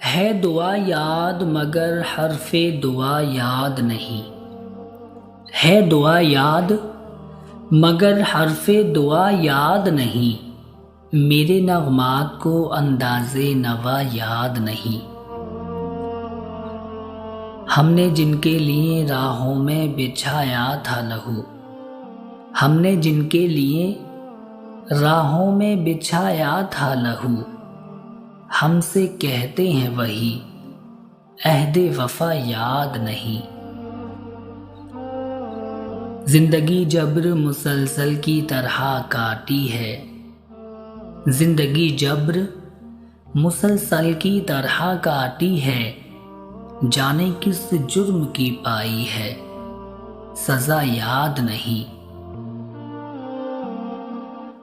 ہے دعا یاد مگر حرف دعا یاد نہیں، ہے دعا یاد مگر حرف دعا یاد نہیں، میرے نغمات کو انداز نوا یاد نہیں۔ ہم نے جن کے لیے راہوں میں بچھایا تھا لہو، ہم نے جن کے لیے راہوں میں بچھایا تھا لہو، ہم سے کہتے ہیں وہی عہد وفا یاد نہیں۔ زندگی جبر مسلسل کی طرح کاٹی ہے، زندگی جبر مسلسل کی طرح کاٹی ہے، جانے کس جرم کی پائی ہے سزا یاد نہیں۔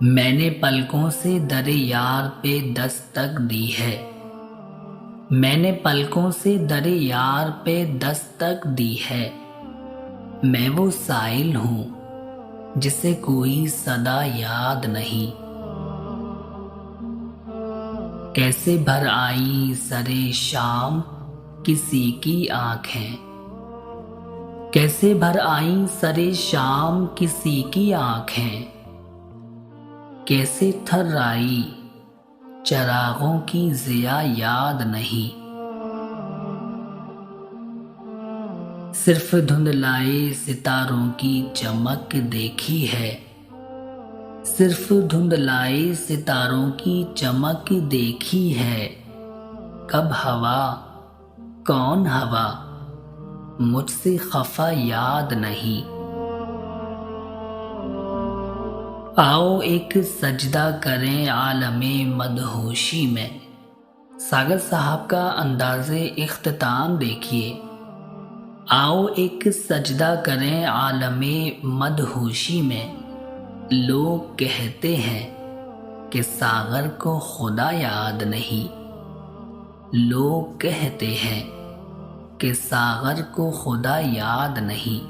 میں نے پلکوں سے در یار پہ دستک دی ہے، میں نے پلکوں سے در یار پہ دستک دی ہے، میں وہ سائل ہوں جسے کوئی صدا یاد نہیں۔ کیسے بھر آئی سرے شام کسی کی آنکھیں، کیسے بھر آئی سرے شام کسی کی آنکھیں، کیسے تھر آئی چراغوں کی ضیا یاد نہیں۔ صرف دھندلائے ستاروں کی چمک دیکھی ہے، صرف دھندلائے ستاروں کی چمک دیکھی ہے، کب ہوا کون ہوا مجھ سے خفا یاد نہیں۔ آؤ ایک سجدہ کریں عالم مدہوشی میں، ساگر صاحب کا انداز اختتام دیکھیے۔ آؤ ایک سجدہ کریں عالم مدہوشی میں، لوگ کہتے ہیں کہ ساغر کو خدا یاد نہیں، لوگ کہتے ہیں کہ ساغر کو خدا یاد نہیں۔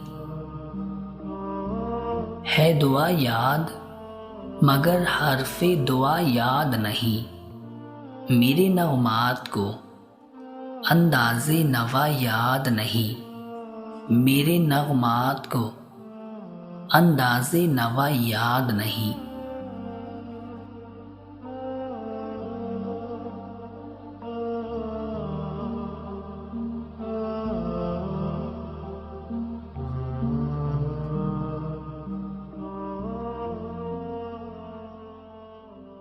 ہے دعا یاد مگر حرف دعا یاد نہیں، میرے نغمات کو انداز نوا یاد نہیں، میرے نغمات کو انداز نوا یاد نہیں۔